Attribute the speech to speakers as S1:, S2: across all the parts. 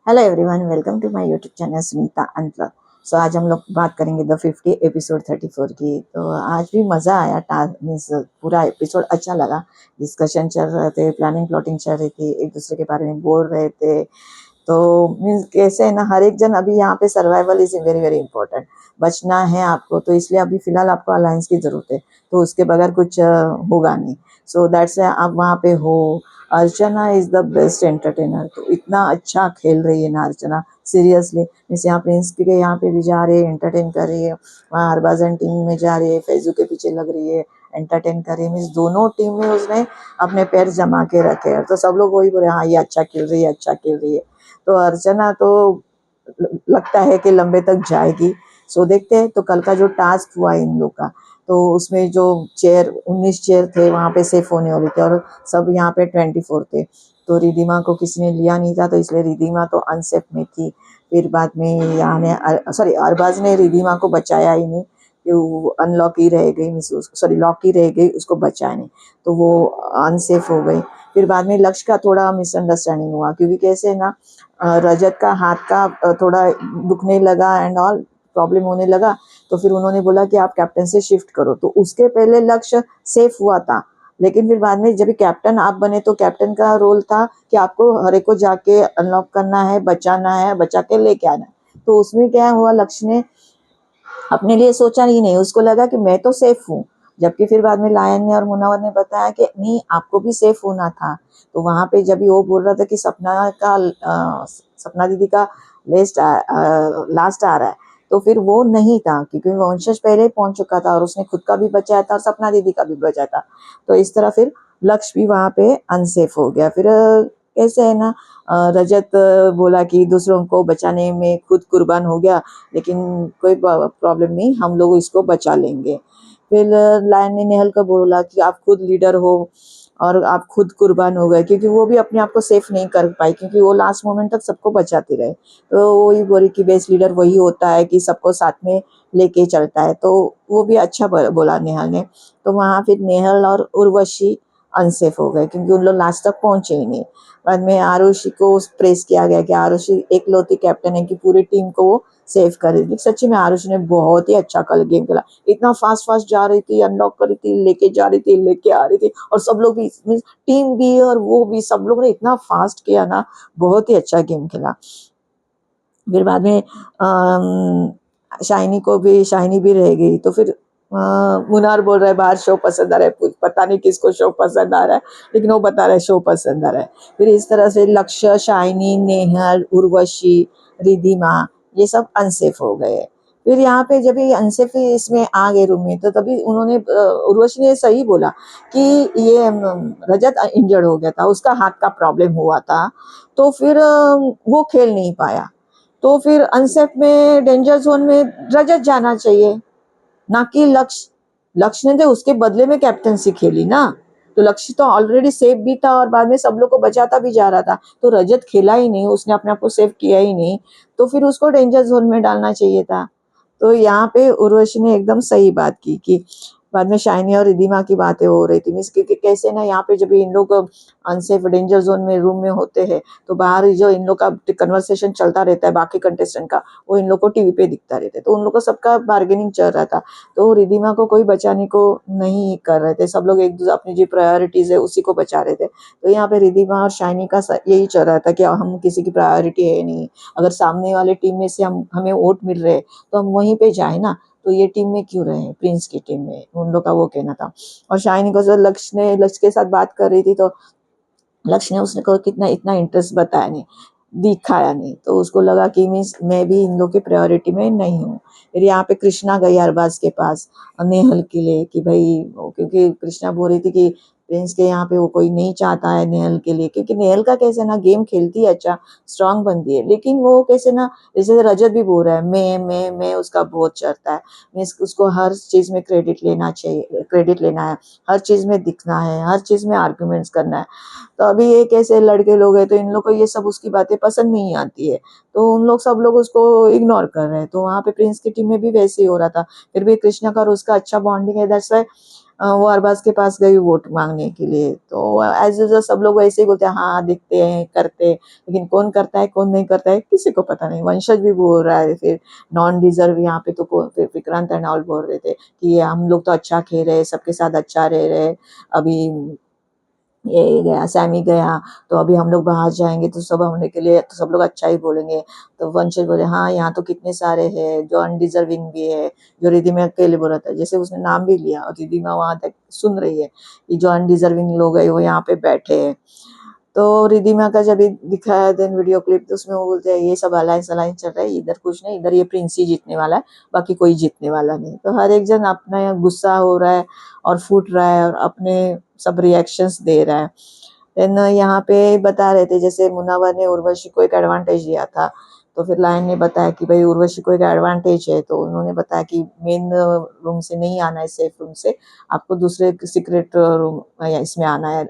S1: Hello everyone, welcome to my YouTube channel Sunita unplug. So आज हम लोग बात करेंगे द 50 एपिसोड 34 की। तो आज भी मज़ा आया, मीन्स पूरा एपिसोड अच्छा लगा। डिस्कशन चल रहे थे, प्लानिंग प्लॉटिंग चल रही थी, एक दूसरे के बारे में बोल रहे थे। तो मीन्स कैसे है ना, हर एक जन अभी यहाँ पे survival is very very important. बचना है आपको, तो इसलिए अभी फिलहाल आपको अलायंस की ज़रूरत है। तो उसके बगैर कुछ होगा नहीं। सो दैट्स आप वहाँ पे हो। अर्चना इज द बेस्ट एंटरटेनर। तो इतना अच्छा खेल रही है ना अर्चना, सीरियसली। मीन्स यहाँ प्रिंस के यहाँ पे भी जा रही है, एंटरटेन कर रही है। वहाँ हरभजन टीम में जा रही है, फैजू के पीछे लग रही है, एंटरटेन कर रही है। मीन्स दोनों टीम में उसने अपने पैर जमा के रखे हैं। तो सब लोग वही बोले, हाँ ये अच्छा खेल रही है, अच्छा खेल रही है। तो अर्चना तो लगता है कि लंबे तक जाएगी। सो देखते हैं। तो कल का जो टास्क हुआ इन लोग का, तो उसमें जो चेयर 19 चेयर थे वहाँ पे सेफ होने वाले थे, और सब यहाँ पे 24 थे। तो रिधिमा को किसी ने लिया नहीं था, तो इसलिए रिधिमा तो अनसेफ में थी। फिर बाद में यहाँ ने सॉरी अरबाज ने रिधिमा को बचाया ही नहीं, कि वो अनलॉक ही रह गई, मिस सॉरी लॉक ही रह गई, उसको बचाया नहीं। तो वो अनसेफ हो गई। फिर बाद में लक्ष्य का थोड़ा मिसअंडरस्टैंडिंग हुआ, क्योंकि कैसे ना रजत का हाथ का थोड़ा दुखने लगा एंड ऑल, प्रॉब्लम होने लगा। तो फिर उन्होंने बोला कि आप कैप्टन से शिफ्ट करो। तो उसके पहले लक्ष्य सेफ हुआ था, लेकिन फिर बाद में जब कैप्टन आप बने, तो कैप्टन का रोल था कि आपको हर एक को जाके अनलॉक करना है, बचाना है, बचा के लेके आना है। तो उसमें क्या हुआ, लक्ष्य ने अपने लिए सोचा ही नहीं, उसको लगा कि मैं तो सेफ हूँ। जबकि फिर बाद में लायन ने और मुनावर ने बताया कि नहीं, आपको भी सेफ होना था। तो वहां पे जब वो बोल रहा था कि सपना दीदी का लास्ट आ रहा है, तो फिर वो नहीं था, क्योंकि वंशज पहले ही पहुंच चुका था और उसने खुद का भी बचाया था और सपना दीदी का भी बचाया था। तो इस तरह फिर लक्ष्य भी वहां पे अनसेफ हो गया। फिर कैसे है ना, रजत बोला कि दूसरों को बचाने में खुद कुर्बान हो गया, लेकिन कोई प्रॉब्लम नहीं, हम लोग इसको बचा लेंगे। फिर लायन ने नेहल को बोला कि आप खुद लीडर हो और आप खुद कुर्बान हो गए, क्योंकि वो भी अपने आप को सेफ नहीं कर पाई, क्योंकि वो लास्ट मोमेंट तक सबको बचाती रहे। तो वही बोली कि बेस्ट लीडर वही होता है कि सबको साथ में लेके चलता है। तो वो भी अच्छा बोला नेहल ने। तो वहाँ फिर नेहल और उर्वशी अनसेफ हो गए, क्योंकि उन लोग लास्ट तक पहुंचे ही नहीं। बाद में आरुषि को प्रेस किया गया कि आरुषि एकलौती कैप्टन है कि पूरी टीम को वो सेव कर रही थी। सच्ची में आरुषि ने बहुत ही अच्छा कल गेम खेला। इतना फास्ट फास्ट जा रही थी, अनलॉक कर रही थी, लेके जा रही थी, लेके आ रही थी, और सब लोग भी, टीम भी और वो भी, सब लोग ने इतना फास्ट किया ना, बहुत ही अच्छा गेम खेला। फिर बाद में शाइनी भी रह गई। तो फिर मुनार बोल रहा है बाहर शो पसंद आ रहा है, पता नहीं किसको शो पसंद आ रहा है, लेकिन वो बता रहा है शो पसंद आ रहा है। फिर इस तरह से लक्ष्य, शाइनी, नेहल, उर्वशी, रिधिमा, ये सब अनसेफ हो गए। फिर यहाँ पे जब ये अनसेफ इसमें आ गए रूम में, तो तभी उन्होंने उर्वशी ने सही बोला कि ये रजत इंजर्ड हो गया था, उसका हाथ का प्रॉब्लम हुआ था। तो फिर वो खेल नहीं पाया। तो फिर अनसेफ में, डेंजर जोन में रजत जाना चाहिए, ना कि लक्ष्य। लक्ष्य ने तो उसके बदले में कैप्टनसी खेली ना। तो लक्ष्य तो ऑलरेडी सेफ भी था और बाद में सब लोग को बचाता भी जा रहा था। तो रजत खेला ही नहीं, उसने अपने आप को सेव किया ही नहीं। तो फिर उसको डेंजर जोन में डालना चाहिए था। तो यहाँ पे उर्वशी ने एकदम सही बात की कि बाद में शाइनी और रिधिमा की बातें हो रही थी। मीन्स क्योंकि कैसे ना, यहाँ पे जब इन लोग अनसेफ डेंजर जोन में रूम में होते हैं, तो बाहर जो इन लोग का कन्वर्सेशन चलता रहता है बाकी कंटेस्टेंट का, वो इन लोग को टीवी पे दिखता रहता है। तो उन लोग का सबका बार्गेनिंग चल रहा था। तो रिधिमा को कोई बचाने को नहीं कर रहे थे, सब लोग एक दूसरे अपनी जो प्रायोरिटीज है उसी को बचा रहे थे। तो यहाँ पे रिधिमा और शाइनी का यही चल रहा था कि हम किसी की प्रायोरिटी है नहीं। अगर सामने वाले टीम में से हमें वोट मिल रहे, तो हम वहीं पे जाए ना। तो ये टीम में क्यों रहे, प्रिंस की टीम में, उन लोग का वो कहना था। और शाइनी को जो लक्ष्य के साथ बात कर रही थी, तो लक्ष्य ने उसने को कितना इतना इंटरेस्ट बताया नहीं, दिखाया नहीं। तो उसको लगा कि मीन्स मैं भी इन लोग की प्रायोरिटी में नहीं हूँ। फिर यहाँ पे कृष्णा गई अरबाज के पास नेहल के लिए कि भाई, क्योंकि कृष्णा बोल रही थी कि प्रिंस के यहाँ पे वो कोई नहीं चाहता है नेहल के लिए, क्योंकि नेहल का कैसे ना गेम खेलती है, अच्छा स्ट्रांग बनती है, लेकिन वो कैसे ना, जैसे रजत भी बोल रहा है, मैं उसका बहुत चढ़ता है। मीन्स उसको हर चीज में क्रेडिट लेना चाहिए, क्रेडिट लेना है, हर चीज में दिखना है, हर चीज में आर्ग्यूमेंट्स करना है। तो अभी ये कैसे लड़के लोग हैं, तो इन लोग को ये सब उसकी बातें पसंद नहीं आती है। तो उन लोग सब लोग उसको इग्नोर कर रहे हैं। तो वहाँ पे प्रिंस की टीम में भी वैसे ही हो रहा था। फिर भी कृष्णा का और उसका अच्छा बॉन्डिंग है, दैट्स व्हाई वो अरबाज के पास गई वोट मांगने के लिए, तो एज यूजुअल सब लोग वैसे ही बोलते हैं, हाँ दिखते हैं करते हैं, लेकिन कौन करता है कौन नहीं करता है किसी को पता नहीं। वंशज भी बोल रहा है, फिर नॉन डिजर्व यहाँ पे तो फिर विक्रांत एंड बोल रहे थे कि हम लोग तो अच्छा खेल रहे, सबके साथ अच्छा रह रहे, अभी ये गया सैमी गया, तो अभी हम लोग बाहर जाएंगे तो सब हमने के लिए तो सब लोग अच्छा ही बोलेंगे। तो वंशज बोले, हाँ यहाँ तो कितने सारे हैं जो अनडिजर्विंग भी है, जो रिधिमा अकेले बोला था, जैसे उसने नाम भी लिया और रिधिमा वहां तक सुन रही है कि जो अनडिजर्विंग लोग है वो यहाँ पे बैठे हैं। तो रिधिमा का जब दिखाया देन वीडियो क्लिप, तो उसमें वो बोलते हैं ये सब अलायंस अलायंस चल रहा है, इधर कुछ नहीं, इधर ये प्रिंस ही जीतने वाला है, बाकी कोई जीतने वाला नहीं। तो हर एक जन अपना गुस्सा हो रहा है और फूट रहा है और अपने सब रिएक्शंस दे रहा है। देन यहाँ पे बता रहे थे जैसे मुनावर ने उर्वशी को एक एडवांटेज दिया था, तो फिर लायन ने बताया कि भाई उर्वशी को एक एडवांटेज है, तो उन्होंने बताया कि मेन रूम से नहीं आना है, सेफ रूम से आपको दूसरे सीक्रेट रूम या इसमें आना है,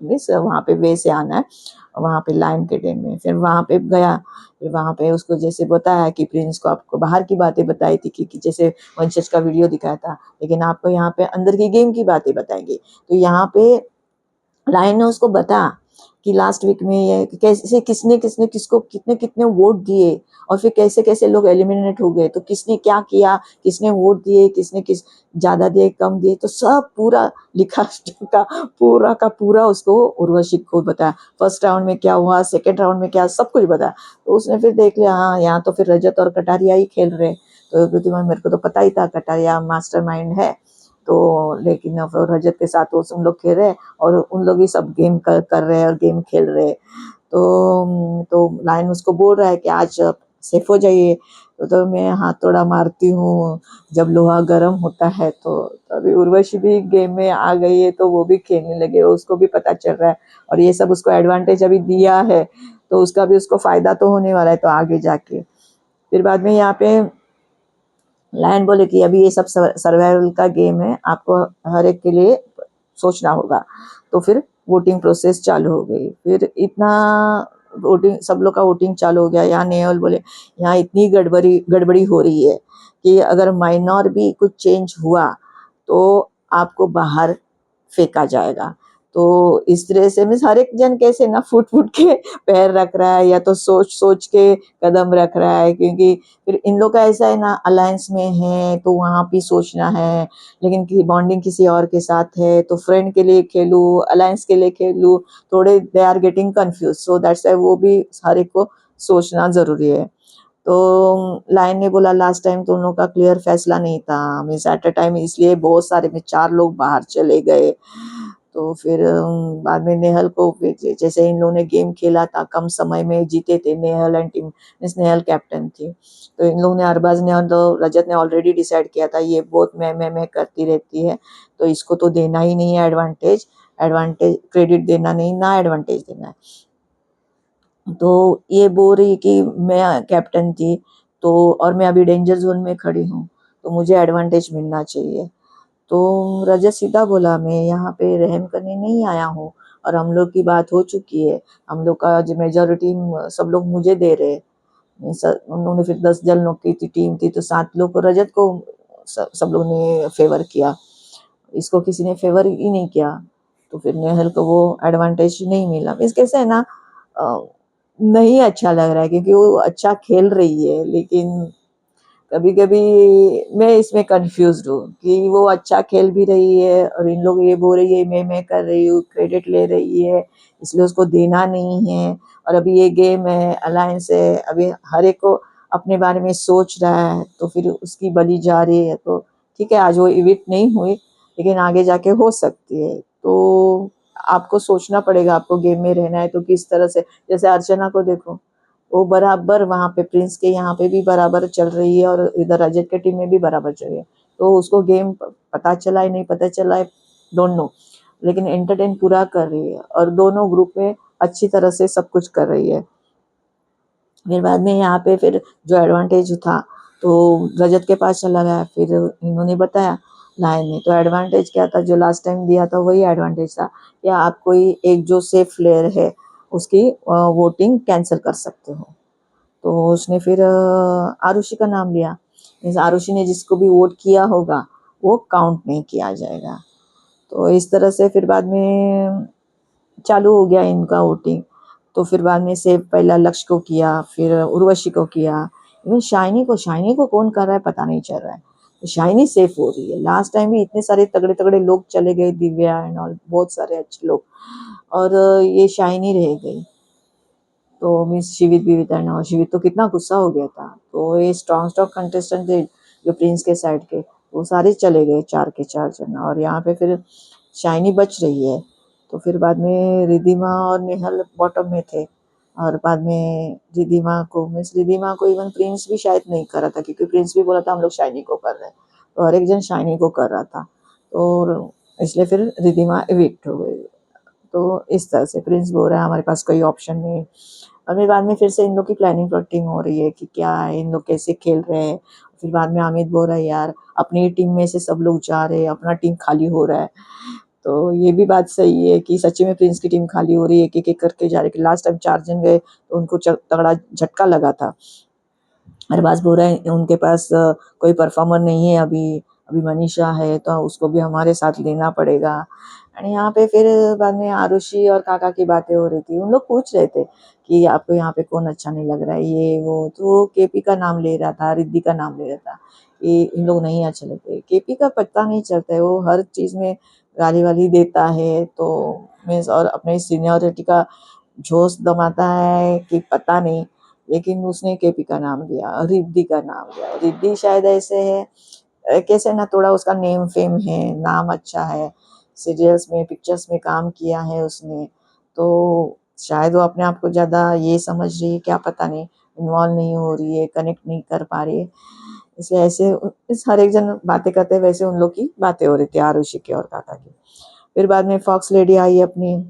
S1: मीन्स वहाँ पे वे से आना है, वहाँ पे लाइन के डेन में। फिर वहाँ पे गया, फिर वहाँ पे उसको जैसे बताया कि प्रिंस को आपको बाहर की बातें बताई थी कि जैसे वंशज का वीडियो दिखाया था, लेकिन आपको यहाँ पे अंदर की गेम की बातें बताएंगे। तो यहाँ पे लायन ने उसको बता कि लास्ट वीक में ये कैसे किसने किसने किसको कितने कितने वोट दिए और फिर कैसे कैसे लोग एलिमिनेट हो गए, तो किसने क्या किया, किसने वोट दिए, किसने किस ज्यादा दिए कम दिए, तो सब पूरा लिखा का पूरा उसको उर्वशी को बताया। फर्स्ट राउंड में क्या हुआ, सेकेंड राउंड में क्या, सब कुछ बताया। तो उसने फिर देख लिया, हाँ यहाँ तो फिर रजत और कटारिया ही खेल रहे। तो मेरे को तो पता ही था कटारिया मास्टरमाइंड है, तो लेकिन रजत के साथ वो उन लोग खेल रहे और उन लोग ही सब गेम कर रहे हैं और गेम खेल रहे हैं। तो लायन उसको बोल रहा है कि आज सेफ हो जाइए। तो मैं हाथोड़ा मारती हूँ जब लोहा गर्म होता है। तो अभी उर्वशी भी गेम में आ गई है, तो वो भी खेलने लगे, उसको भी पता चल रहा है और ये सब उसको एडवांटेज अभी दिया है, तो उसका भी उसको फायदा तो होने वाला है। तो आगे जाके फिर बाद में यहाँ पे लायन बोले कि अभी ये सब सर्वाइवल का गेम है, आपको हर एक के लिए सोचना होगा। तो फिर वोटिंग प्रोसेस चालू हो गई। फिर इतना वोटिंग, सब लोग का वोटिंग चालू हो गया। यहाँ नेहल बोले यहाँ इतनी गड़बड़ी गड़बड़ी हो रही है कि अगर माइनर भी कुछ चेंज हुआ तो आपको बाहर फेंका जाएगा। तो इस तरह से मीन्स हर एक जन कैसे ना फुट फुट के पैर रख रहा है या तो सोच सोच के कदम रख रहा है, क्योंकि फिर इन लोग का ऐसा है ना, अलायंस में है तो वहाँ भी सोचना है, लेकिन की बॉन्डिंग किसी और के साथ है तो फ्रेंड के लिए खेलूँ अलायंस के लिए खेलूँ, थोड़े they are getting confuse. So that's why वो भी हर एक को सोचना जरूरी है। तो लाइन ने बोला लास्ट टाइम तो उन लोगों का क्लियर फैसला नहीं था, मीन्स एट अ टाइम, इसलिए बहुत सारे में 4 लोग बाहर चले गए। तो फिर बाद में नेहल को जैसे इन लोगों ने गेम खेला था, कम समय में जीते थे Nehal and team, means Nehal captain थी। तो इन लोगों ने, अरबाज ने और रजत ने ऑलरेडी डिसाइड किया था ये बहुत मैं करती रहती है, तो इसको तो देना ही नहीं है एडवांटेज, एडवांटेज क्रेडिट देना नहीं ना एडवांटेज देना है। तो ये बोल रही कि मैं कैप्टन थी तो और मैं अभी डेंजर जोन में खड़ी हूँ, तो मुझे एडवांटेज मिलना चाहिए। तो रजत सीधा बोला मैं यहाँ पे रहम करने नहीं आया हूँ और हम लोग की बात हो चुकी है, हम लोग का जो मेजोरिटी सब लोग मुझे दे रहे हैं। उन्होंने फिर 10 जन लोग की टीम थी तो 7 लोग को रजत को सब लोग ने फेवर किया, इसको किसी ने फेवर ही नहीं किया। तो फिर नेहल को वो एडवांटेज नहीं मिला। इस कैसे है ना, नहीं अच्छा लग रहा है क्योंकि वो अच्छा खेल रही है, लेकिन कभी कभी मैं इसमें कंफ्यूज हूँ कि वो अच्छा खेल भी रही है और इन लोग ये बोल रही है मैं कर रही हूँ, क्रेडिट ले रही है, इसलिए उसको देना नहीं है। और अभी ये गेम है, अलायंस है, अभी हर एक को अपने बारे में सोच रहा है, तो फिर उसकी बलि जा रही है। तो ठीक है, आज वो इविट नहीं हुई, लेकिन आगे जाके हो सकती है। तो आपको सोचना पड़ेगा, आपको गेम में रहना है तो किस तरह से। जैसे अर्चना को देखो, वो बराबर वहाँ पे प्रिंस के यहाँ पे भी बराबर चल रही है और इधर रजत के टीम में भी बराबर चल रही है। तो उसको गेम पता चला है नहीं पता चला है, डोंट नो, लेकिन एंटरटेन पूरा कर रही है और दोनों ग्रुप में अच्छी तरह से सब कुछ कर रही है। फिर बाद में यहाँ पे फिर जो एडवांटेज था तो रजत के पास चला गया। फिर इन्होंने बताया लायन ने, तो एडवांटेज क्या था, जो लास्ट टाइम दिया था वही एडवांटेज था, या आप कोई एक जो सेफ प्लेयर है उसकी वोटिंग कैंसिल कर सकते हो। तो उसने फिर आरुषि का नाम लिया, मीन्स आरुषि ने जिसको भी वोट किया होगा वो काउंट नहीं किया जाएगा। तो इस तरह से फिर बाद में चालू हो गया इनका वोटिंग। तो फिर बाद में से पहला लक्ष्य को किया, फिर उर्वशी को किया, इवन शाइनी को कौन कर रहा है पता नहीं चल रहा है। तो शाइनी सेफ हो रही है। लास्ट टाइम भी इतने सारे तगड़े तगड़े लोग चले गए, दिव्या एंड ऑल, बहुत सारे अच्छे लोग, और ये शाइनी रह गई। तो मीन्स शिवित भी एंड ऑल, शिवित तो कितना गुस्सा हो गया था। तो ये स्ट्रॉन्ग कंटेस्टेंट थे जो प्रिंस के साइड के, वो सारे चले गए, 4 के 4 जन, और यहाँ पे फिर शाइनी बच रही है। तो फिर बाद में रिद्धिमा और नेहल बॉटम में थे, और बाद में रिद्धिमा को इवन प्रिंस भी शायद नहीं कर रहा था, क्योंकि प्रिंस भी बोला था हम लोग शाइनी को कर रहे हैं, तो हर एक जन शाइनी को कर रहा था, तो इसलिए फिर रिद्धिमा एविक्ट हो गई। तो इस तरह से प्रिंस बोल रहा है हमारे पास कोई ऑप्शन नहीं। और फिर बाद में फिर से इन लोग की प्लानिंग प्लॉटिंग हो रही है कि क्या है, इन लोग कैसे खेल रहे हैं। फिर बाद में अमित बोल रहा है यार अपनी टीम में से सब लोग जा रहे हैं, अपना टीम खाली हो रहा है। तो ये भी बात सही है कि सच्ची में प्रिंस की टीम खाली हो रही है, एक एक करके जा रहे। लास्ट टाइम 4 जन गए तो उनको तगड़ा झटका लगा था। अरबाज बोल रहे हैं उनके पास कोई परफॉर्मर नहीं है अभी, अभी मनीषा है तो उसको भी हमारे साथ लेना पड़ेगा। एंड यहाँ पे फिर बाद में आरुषि और काका की बातें हो रही थी। उन लोग पूछ रहे थे कि आपको यहाँ पे कौन अच्छा नहीं लग रहा है, ये वो, तो केपी का नाम ले रहा था, रिद्धि का नाम ले रहा था, ये इन लोग नहीं अच्छे लगते। केपी का पता नहीं चलता है, वो हर चीज में गाली वाली देता है, तो मीन्स और अपने सीनियरिटी का जोश दमाता है कि पता नहीं, लेकिन उसने केपी का नाम लिया, रिद्धि का नाम लिया। रिद्धि शायद ऐसे है कैसे ना, थोड़ा उसका नेम फेम है, नाम अच्छा है, सीरियल्स में पिक्चर्स में काम किया है उसने, तो शायद वो अपने आप को ज्यादा ये समझ रही है, क्या पता नहीं, इन्वॉल्व नहीं हो रही है, कनेक्ट नहीं कर पा रही है, इसलिए ऐसे इस हर एक जन बातें करते हैं, वैसे उन लोग की बातें हो रही थी आरुषि की और काका की। फिर बाद में फॉक्स लेडी आई अपनी,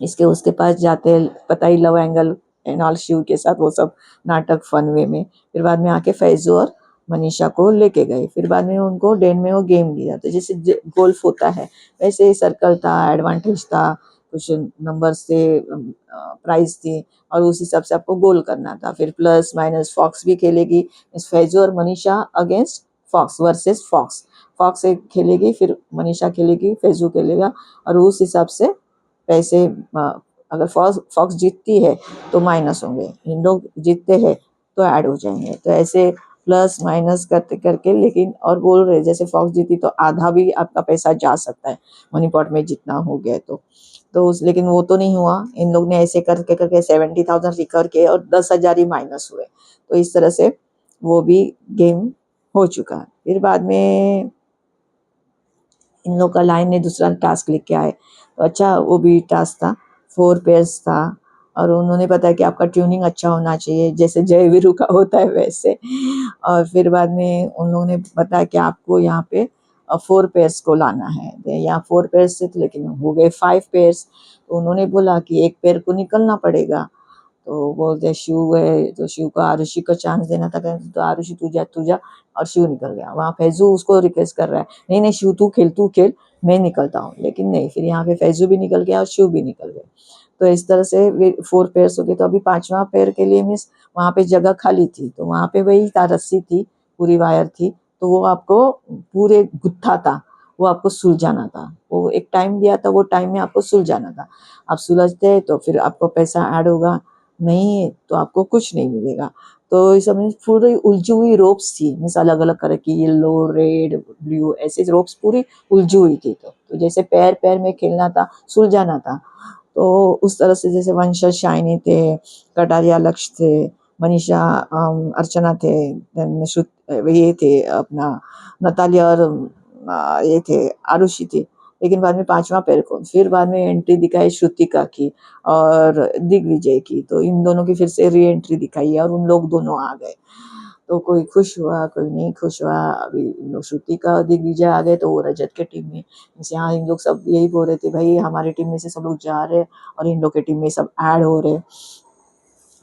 S1: इसके उसके पास जाते, पता ही love angle and all Shiv के साथ वो सब नाटक फन वे में। फिर बाद में आके फैजू और मनीषा को लेके गए। फिर बाद में उनको डेन में वो गेम दिया, तो जैसे गोल्फ होता है वैसे ही सर्कल था, एडवांटेज था, कुछ नंबर से प्राइस थी, और उस हिसाब से आपको गोल करना था। फिर प्लस माइनस, फॉक्स भी खेलेगी, फैजू और Manisha against fox versus fox, fox एक खेलेगी, फिर मनीषा खेलेगी, फैजू खेलेगा, और उस हिसाब से पैसे अगर फॉक्स जीतती है तो माइनस होंगे, इन लोग जीतते हैं तो ऐड हो जाएंगे। तो ऐसे प्लस माइनस करते करके, लेकिन और बोल रहे जैसे फॉक्स जीती तो आधा भी आपका पैसा जा सकता है मनी पॉट में जितना हो गया तो उस, लेकिन वो तो नहीं हुआ। इन लोग ने ऐसे करके करके 70,000 रिकवर किए और 10,000 ही माइनस हुए। तो इस तरह से वो भी गेम हो चुका है। फिर बाद में इन लोग का लाइन ने दूसरा टास्क लेके आए, तो अच्छा वो भी टास्क था, 4 पेयर्स था, और उन्होंने बताया कि आपका ट्यूनिंग अच्छा होना चाहिए, जैसे जय वीरू का होता है वैसे। और फिर बाद में उन लोगों ने बताया कि आपको यहाँ पे 4 पेयर्स को लाना है, यहाँ 4 पेयर्स से, तो लेकिन हो गए 5 पेयर्स। तो उन्होंने बोला कि एक पेयर को निकलना पड़ेगा, तो बोलते शिव है, तो शिव को आरुषि को चांस देना था, तो आरुषि तू जा, और शिव निकल गया। वहाँ फैजू उसको रिक्वेस्ट कर रहा है, नहीं नहीं शिव तू खेल, मैं निकलता हूँ, लेकिन नहीं, फिर यहाँ पे फैजू भी निकल गया और शिव भी निकल गए। तो इस तरह से 4 पेयर्स हो गए। तो अभी 5वां पेयर के लिए मिस वहाँ पे जगह खाली थी, तो वहाँ पे वही था, रस्सी थी, पूरी वायर थी, तो वो आपको पूरे गुत्था था, वो आपको सुलझाना था, वो एक टाइम दिया था, वो टाइम में आपको सुलझाना था। आप सुलझते तो फिर आपको पैसा ऐड होगा, नहीं तो आपको कुछ नहीं मिलेगा। तो इस समय पूरी उलझी हुई रोप्स थी, मीन्स अलग अलग तरह की, येलो रेड ब्लू, ऐसे रोप्स पूरी उलझी हुई थी। तो जैसे पैर पैर में खेलना था, सुलझाना था, तो उस तरह से जैसे वंश शाइनी थे, कटारिया लक्ष्य थे, मनीषा अर्चना थे, ये थे अपना नतालिया, और ये थे आरुषि थी। लेकिन बाद में 5वां पैर को फिर बाद में एंट्री दिखाई श्रुतिका की और दिग्विजय की, तो इन दोनों की फिर से री एंट्री दिखाई है, और उन लोग दोनों आ गए। तो कोई खुश हुआ, कोई नहीं खुश हुआ। अभी इन लोग श्रुतिका और दिग्विजय आ गए तो वो रजत के टीम में, जैसे यहाँ इन लोग सब यही बोल रहे थे भाई हमारी टीम में से सब लोग जा रहे हैं और इन लोग की टीम में सब ऐड हो रहे।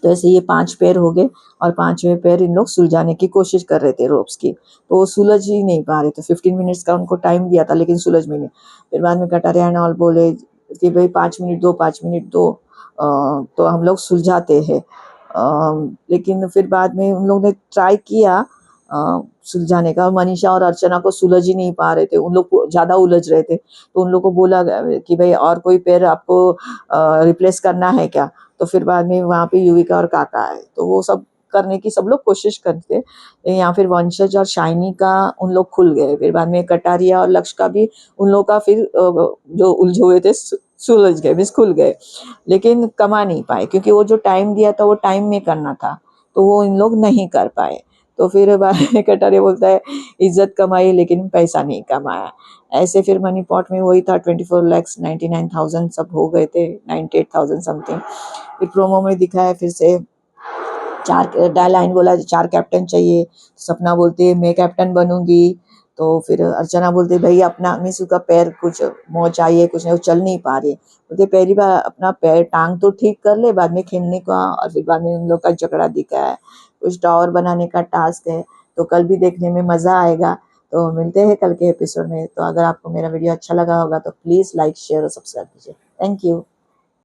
S1: तो ऐसे ये 5 पैर हो गए, और 5वें पैर इन लोग सुलझाने की कोशिश कर रहे थे रोप्स की, तो वो सुलझ ही नहीं पा रहे थे। 15 मिनट्स का उनको टाइम दिया था, लेकिन सुलझ में नहीं। फिर बाद में कटारिया एंड ऑल बोले कि भाई 5 मिनट दो, 5 मिनट दो, तो हम लोग सुलझाते हैं। लेकिन फिर बाद में उन लोग ने ट्राई किया, सुलझाने का। और मनीषा और अर्चना को सुलझ ही नहीं पा रहे थे, उन लोग ज्यादा उलझ रहे थे, तो उन लोग को बोला गया कि भाई और कोई पेयर आपको रिप्लेस करना है क्या। तो फिर बाद में वहाँ पे युविका और काका आए, तो वो सब करने की सब लोग कोशिश करते, या फिर वंशज और शाइनी का उन लोग खुल गए। फिर बाद में कटारिया और लक्ष्य का भी उन लोग का फिर जो उलझे हुए थे सुलझ गए, मिस खुल गए, लेकिन कमा नहीं पाए, क्योंकि वो जो टाइम दिया था वो टाइम में करना था, तो वो इन लोग नहीं कर पाए। तो फिर बाद में कटारिया बोलता है इज्जत कमाई लेकिन पैसा नहीं कमाया। ऐसे फिर मनी पॉट में वही था, 24,99,000 सब हो गए थे, 98,000 समथिंग। फिर प्रोमो में दिखाया फिर से चार लाइन बोला, 4 कैप्टन चाहिए। सपना बोलती है मैं कैप्टन बनूंगी। तो फिर अर्चना बोलती है भाई अपना मिस का पैर कुछ मोच चाहिए, कुछ नहीं, वो चल नहीं पा रही। बोलते पहली बार अपना पैर टांग तो ठीक कर ले, बाद में खेलने का। और फिर बाद में उन लोग का झगड़ा दिखा है, कुछ टावर बनाने का टास्क है, तो कल भी देखने में मजा आएगा। तो मिलते हैं कल के एपिसोड में। तो अगर आपको मेरा वीडियो अच्छा लगा होगा तो प्लीज लाइक शेयर और सब्सक्राइब कीजिए। Thank you.